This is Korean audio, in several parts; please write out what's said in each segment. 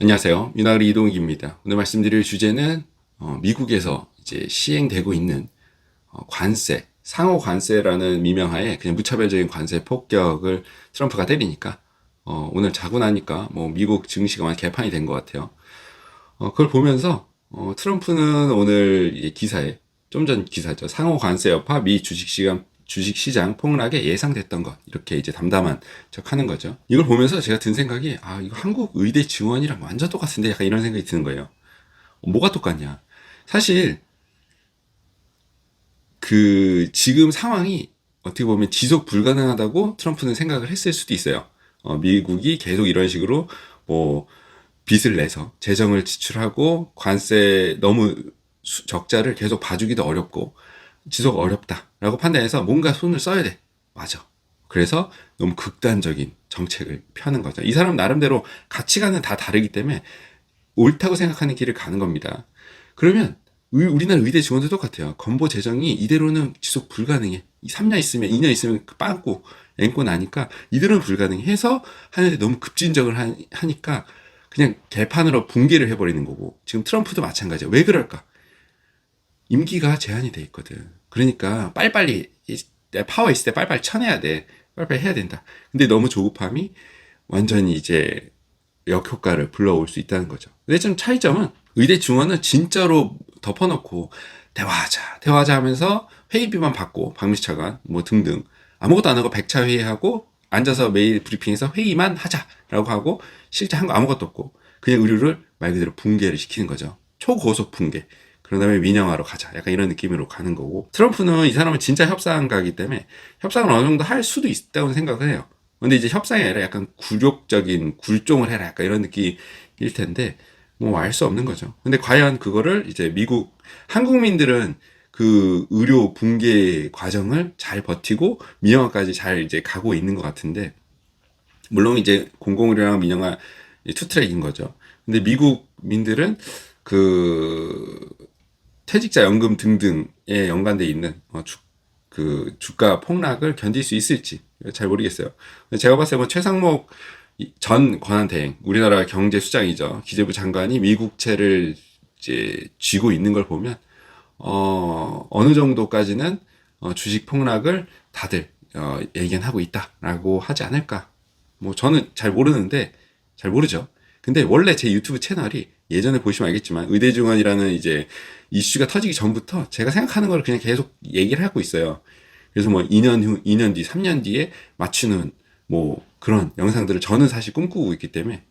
안녕하세요. 미나리 이동욱입니다. 오늘 말씀드릴 주제는 미국에서 이제 시행되고 있는 관세, 상호 관세라는 미명하에 그냥 무차별적인 관세 폭격을 트럼프가 때리니까 오늘 자고 나니까 뭐 미국 증시가 많이 개판이 된 것 같아요. 그걸 보면서 트럼프는 오늘 이제 기사에 좀 전 기사죠. 상호 관세 여파 미 주식시장 폭락에 예상됐던 것 이렇게 이제 담담한 척하는 거죠. 이걸 보면서 제가 든 생각이 이거 한국 의대 증원이랑 완전 똑같은데 약간 이런 생각이 드는 거예요. 뭐가 똑같냐? 사실 그 지금 상황이 어떻게 보면 지속 불가능하다고 트럼프는 생각을 했을 수도 있어요. 미국이 계속 이런 식으로 뭐 빚을 내서 재정을 지출하고 관세 너무 적자를 계속 봐주기도 어렵고 지속 어렵다라고 판단해서 뭔가 손을 써야 돼. 맞아. 그래서 너무 극단적인 정책을 펴는 거죠. 이 사람 나름대로 가치관은 다 다르기 때문에 옳다고 생각하는 길을 가는 겁니다. 그러면 우리나라 의대 증원도 똑같아요. 건보 재정이 이대로는 지속 불가능해. 3년 있으면 2년 있으면 빵꾸 앵꼬 나니까 이대로는 불가능해 해서 하는데 너무 급진적을 하니까 그냥 개판으로 붕괴를 해버리는 거고 지금 트럼프도 마찬가지야. 왜 그럴까? 임기가 제한이 돼 있거든. 그러니까 빨리빨리 파워 있을 때 빨리빨리 쳐내야 돼. 빨리빨리 해야 된다. 근데 너무 조급함이 완전히 이제 역효과를 불러올 수 있다는 거죠. 근데 좀 차이점은 의대 증원은 진짜로 덮어놓고 대화하자 하면서 회의비만 받고 박미수 차관 뭐 등등 아무것도 안 하고 백차 회의하고 앉아서 매일 브리핑에서 회의만 하자라고 하고 실제 한 거 아무것도 없고 그냥 의료를 말 그대로 붕괴를 시키는 거죠. 초고속 붕괴. 그런 다음에 민영화로 가자. 약간 이런 느낌으로 가는 거고. 트럼프는 이 사람은 진짜 협상가이기 때문에 협상을 어느 정도 할 수도 있다고 생각을 해요. 근데 이제 협상이 아니라 약간 굴욕적인 굴종을 해라. 약간 이런 느낌일 텐데, 뭐 알 수 없는 거죠. 근데 과연 그거를 이제 한국민들은 그 의료 붕괴 과정을 잘 버티고 민영화까지 잘 이제 가고 있는 것 같은데, 물론 이제 공공의료랑 민영화 투트랙인 거죠. 근데 미국민들은 그 퇴직자연금 등등에 연관돼 있는 그 주가 폭락을 견딜 수 있을지 잘 모르겠어요. 제가 봤을 때 뭐 최상목 전 권한대행 우리나라 경제수장이죠. 기재부 장관이 미국채를 이제 쥐고 있는 걸 보면 어느 정도까지는 주식 폭락을 다들 예견하고 있다라고 하지 않을까. 뭐 저는 잘 모르는데 잘 모르죠. 근데 원래 제 유튜브 채널이 예전에 보시면 알겠지만 의대증원이라는 이제 이슈가 터지기 전부터 제가 생각하는 걸 그냥 계속 얘기를 하고 있어요. 그래서 뭐 2년 후, 2년 뒤, 3년 뒤에 맞추는 뭐 그런 영상들을 저는 사실 꿈꾸고 있기 때문에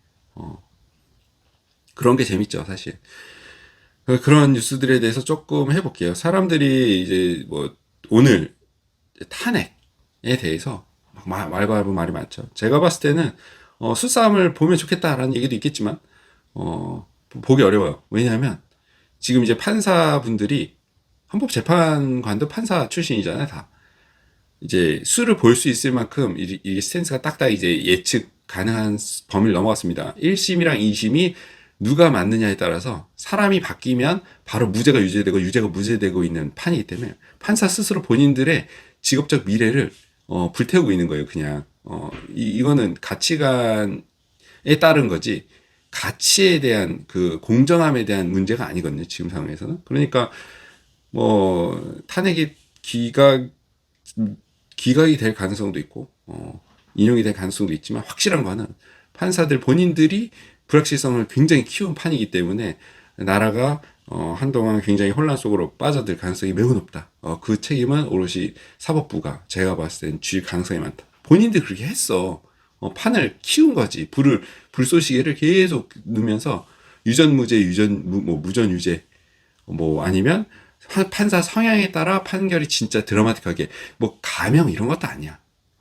그런 게 재밌죠, 사실. 그런 뉴스들에 대해서 조금 해볼게요. 사람들이 이제 뭐 오늘 탄핵에 대해서 말과 하고 말이 많죠. 제가 봤을 때는 수싸움을 보면 좋겠다라는 얘기도 있겠지만 보기 어려워요. 왜냐하면 지금 이제 판사분들이 헌법재판관도 판사 출신이잖아요, 다. 이제 수를 볼 수 있을 만큼 이 스탠스가 딱딱 이제 예측 가능한 범위를 넘어갔습니다. 1심이랑 2심이 누가 맞느냐에 따라서 사람이 바뀌면 바로 무죄가 유죄되고 유죄가 무죄되고 있는 판이기 때문에 판사 스스로 본인들의 직업적 미래를 불태우고 있는 거예요, 그냥. 이거는 가치관에 따른 거지 가치에 대한 그 공정함에 대한 문제가 아니거든요, 지금 상황에서는. 그러니까 뭐 탄핵이 기각이 될 가능성도 있고 인용이 될 가능성도 있지만 확실한 거는 판사들 본인들이 불확실성을 굉장히 키운 판이기 때문에 나라가 한동안 굉장히 혼란 속으로 빠져들 가능성이 매우 높다. 그 책임은 오롯이 사법부가 제가 봤을 땐 질 가능성이 많다. 본인들이 그렇게 했어. 판을 키운 거지. 불쏘시개를 계속 넣으면서 유전무죄, 무전유죄, 뭐 아니면 판사 성향에 따라 판결이 진짜 드라마틱하게 뭐 가명 이런 것도 아니야.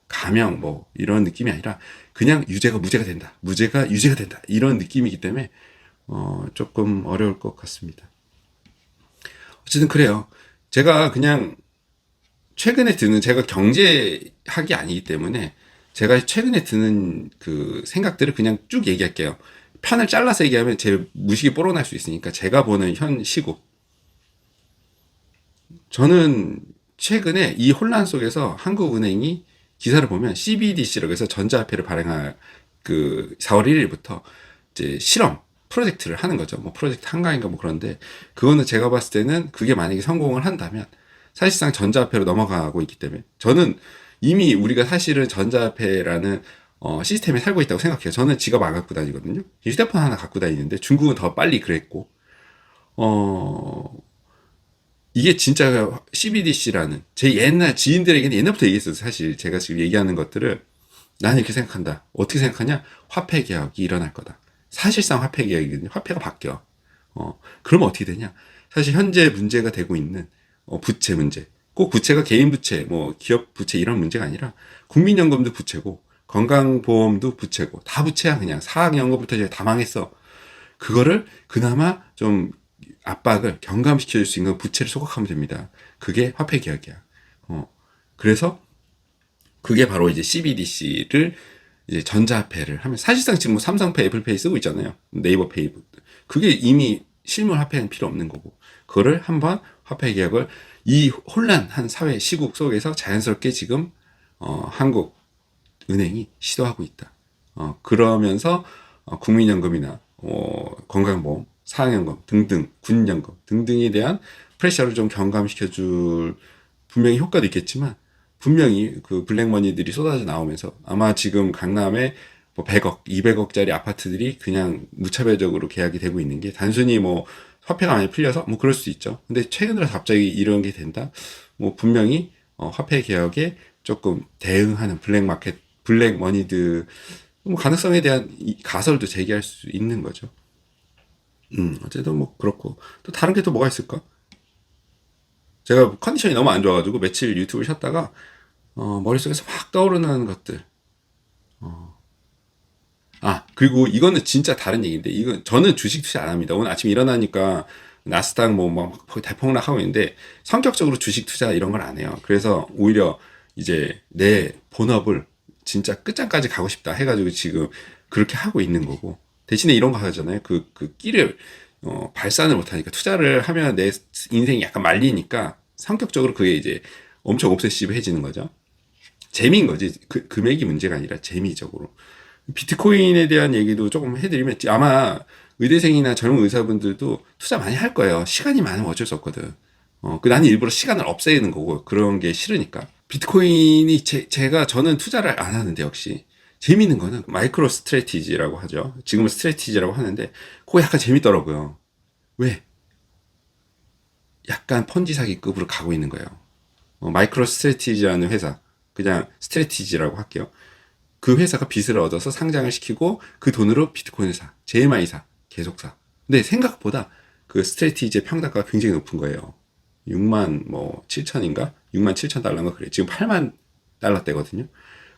가명 뭐 이런 느낌이 아니라 그냥 유죄가 무죄가 된다. 무죄가 유죄가 된다. 이런 느낌이기 때문에 조금 어려울 것 같습니다. 어쨌든 그래요. 제가 그냥 최근에 드는 제가 경제학이 아니기 때문에 제가 최근에 드는 그 생각들을 그냥 쭉 얘기할게요. 편을 잘라서 얘기하면 제 무식이 뽀록날 수 있으니까 제가 보는 현 시국. 저는 최근에 이 혼란 속에서 한국은행이 기사를 보면 CBDC라고 해서 전자화폐를 발행할 그 4월 1일부터 이제 실험 프로젝트를 하는 거죠. 뭐 프로젝트 한가인가 뭐 그런데 그거는 제가 봤을 때는 그게 만약에 성공을 한다면 사실상 전자화폐로 넘어가고 있기 때문에 저는 이미 우리가 사실은 전자화폐라는 시스템에 살고 있다고 생각해요. 저는 지갑 안 갖고 다니거든요. 휴대폰 하나 갖고 다니는데 중국은 더 빨리 그랬고 어, 이게 진짜 CBDC라는 제 옛날 지인들에게는 옛날부터 얘기했어요. 사실 제가 지금 얘기하는 것들을 나는 이렇게 생각한다. 어떻게 생각하냐? 화폐 개혁이 일어날 거다. 사실상 화폐 개혁이거든요. 화폐가 바뀌어. 그러면 어떻게 되냐? 사실 현재 문제가 되고 있는 부채 문제. 꼭 부채가 개인 부채, 뭐 기업 부채 이런 문제가 아니라 국민연금도 부채고 건강보험도 부채고 다 부채야 그냥 사학연금부터 이제 다 망했어. 그거를 그나마 좀 압박을 경감시켜 줄 수 있는 부채를 소각하면 됩니다. 그게 화폐 개혁이야. 그래서 그게 바로 이제 CBDC를 이제 전자화폐를 하면 사실상 지금 뭐 삼성페이, 애플페이 쓰고 있잖아요. 네이버페이. 그게 이미 실물 화폐는 필요 없는 거고. 그거를 한번 화폐 개혁을 이 혼란한 사회 시국 속에서 자연스럽게 지금 한국은행이 시도하고 있다. 그러면서 국민연금이나 건강보험, 사학연금 등등, 군연금 등등에 대한 프레셔를 좀 경감시켜줄 분명히 효과도 있겠지만 분명히 그 블랙머니들이 쏟아져 나오면서 아마 지금 강남에 뭐 100억, 200억짜리 아파트들이 그냥 무차별적으로 계약이 되고 있는 게 단순히 뭐 화폐가 많이 풀려서 뭐 그럴 수 있죠. 근데 최근 들어 갑자기 이런 게 된다? 뭐 분명히 화폐 개혁에 조금 대응하는 블랙마켓, 블랙머니들 뭐 가능성에 대한 가설도 제기할 수 있는 거죠. 어쨌든 뭐 그렇고 또 다른 게 또 뭐가 있을까? 제가 컨디션이 너무 안 좋아가지고 며칠 유튜브를 쉬었다가 머릿속에서 막 떠오르는 것들. 그리고 이거는 진짜 다른 얘기인데 이건 저는 주식 투자 안 합니다. 오늘 아침에 일어나니까 나스닥 뭐 대폭락하고 있는데 성격적으로 주식 투자 이런 걸 안 해요. 그래서 오히려 이제 내 본업을 진짜 끝장까지 가고 싶다 해가지고 지금 그렇게 하고 있는 거고 대신에 이런 거 하잖아요. 그 끼를 발산을 못하니까 투자를 하면 내 인생이 약간 말리니까 성격적으로 그게 이제 엄청 옵세시브해지는 거죠. 재미인 거지. 금액이 문제가 아니라 재미적으로. 비트코인에 대한 얘기도 조금 해드리면 아마 의대생이나 젊은 의사분들도 투자 많이 할 거예요. 시간이 많으면 어쩔 수 없거든. 나는 일부러 시간을 없애는 거고 그런 게 싫으니까. 비트코인이 저는 투자를 안 하는데 역시 재미있는 거는 마이크로 스트래티지라고 하죠. 지금은 스트래티지라고 하는데 그거 약간 재밌더라고요. 왜? 약간 펀지 사기급으로 가고 있는 거예요. 마이크로 스트래티지라는 회사, 그냥 스트래티지라고 할게요. 그 회사가 빚을 얻어서 상장을 시키고 그 돈으로 비트코인을 사. 제일 많이 사. 계속 사. 근데 생각보다 그 스트래티지의 평단가가 굉장히 높은 거예요. 6만 뭐 7천인가? 6만 7천 달러인가 그래. 지금 8만 달러대거든요.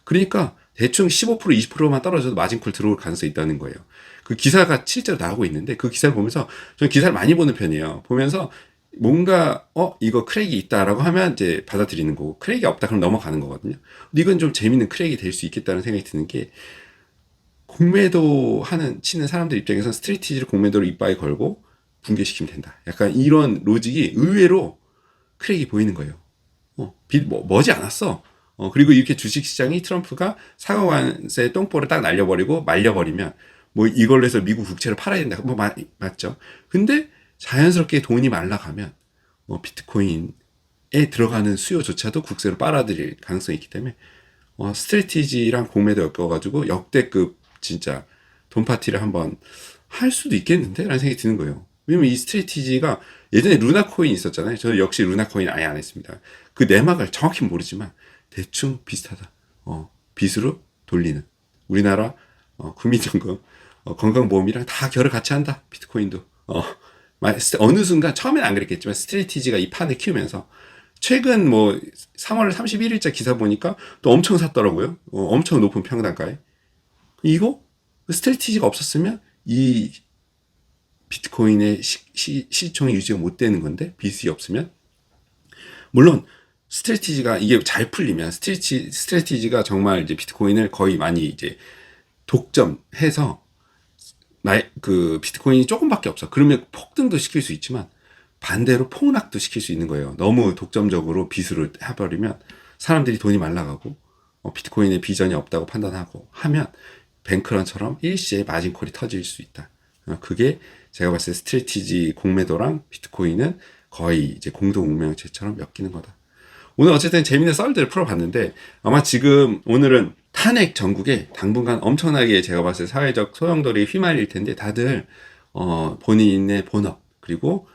그러니까 대충 15% 20%만 떨어져도 마진콜 들어올 가능성이 있다는 거예요. 그 기사가 실제로 나오고 있는데 그 기사를 보면서 저는 기사를 많이 보는 편이에요. 보면서 뭔가 이거 크랙이 있다라고 하면 이제 받아들이는 거고 크랙이 없다 그럼 넘어가는 거거든요. 근데 이건 좀 재밌는 크랙이 될 수 있겠다는 생각이 드는 게 공매도 치는 사람들 입장에서는 스트레티지를 공매도로 이빠이 걸고 붕괴시키면 된다. 약간 이런 로직이 의외로 크랙이 보이는 거예요. 머지 않았어. 그리고 이렇게 주식시장이 트럼프가 상호관세 똥볼을 딱 날려버리고 말려버리면 뭐 이걸로 해서 미국 국채를 팔아야 된다. 뭐 맞죠. 근데 자연스럽게 돈이 말라가면 비트코인에 들어가는 수요조차도 국세로 빨아들일 가능성이 있기 때문에 스트래티지랑 공매도 엮어가지고 역대급 진짜 돈 파티를 한번 할 수도 있겠는데? 라는 생각이 드는 거예요. 왜냐면 이 스트래티지가 예전에 루나코인 있었잖아요. 저는 역시 루나코인 아예 안 했습니다. 그 내막을 정확히 모르지만 대충 비슷하다. 빚으로 돌리는 우리나라 국민연금 건강보험이랑 다 결을 같이 한다. 비트코인도 어느 순간 처음엔 안 그랬겠지만 스트래티지가 이 판을 키우면서 최근 뭐 3월 31일자 기사 보니까 또 엄청 샀더라고요. 엄청 높은 평단가에. 이거 스트래티지가 없었으면 이 비트코인의 시총이 유지가 못 되는 건데 빚이 없으면 물론 스트래티지가 이게 잘 풀리면 스트래티지가 정말 이제 비트코인을 거의 많이 이제 독점해서 그 비트코인이 조금밖에 없어. 그러면 폭등도 시킬 수 있지만 반대로 폭락도 시킬 수 있는 거예요. 너무 독점적으로 빚으로 해버리면 사람들이 돈이 말라가고 비트코인의 비전이 없다고 판단하고 하면 뱅크런처럼 일시에 마진콜이 터질 수 있다. 그게 제가 봤을 때 스트레티지 공매도랑 비트코인은 거의 이제 공동 운명체처럼 엮이는 거다. 오늘 어쨌든 재밌는 썰들을 풀어봤는데 아마 지금 오늘은 탄핵 전국에 당분간 엄청나게 제가 봤을 때 사회적 소용돌이 휘말릴 텐데 다들 본인의 본업 그리고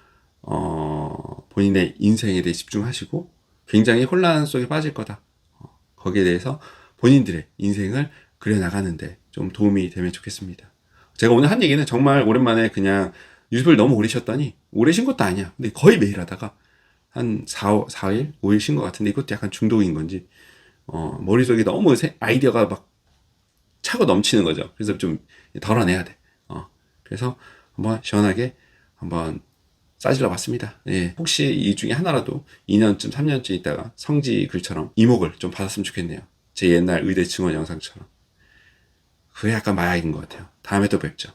본인의 인생에 대해 집중하시고 굉장히 혼란 속에 빠질 거다. 거기에 대해서 본인들의 인생을 그려나가는데 좀 도움이 되면 좋겠습니다. 제가 오늘 한 얘기는 정말 오랜만에 그냥 유튜브를 너무 오래 쉬었더니 오래 쉰 것도 아니야. 근데 거의 매일 하다가 한 4일, 5일 쉰 것 같은데 이것도 약간 중독인 건지 머릿속에 너무 아이디어가 막 차고 넘치는 거죠. 그래서 좀 덜어내야 돼. 그래서 한번 시원하게 한번 싸질러 봤습니다. 예, 혹시 이 중에 하나라도 2년쯤, 3년쯤 있다가 성지 글처럼 이목을 좀 받았으면 좋겠네요. 제 옛날 의대 증원 영상처럼. 그게 약간 마약인 것 같아요. 다음에 또 뵙죠.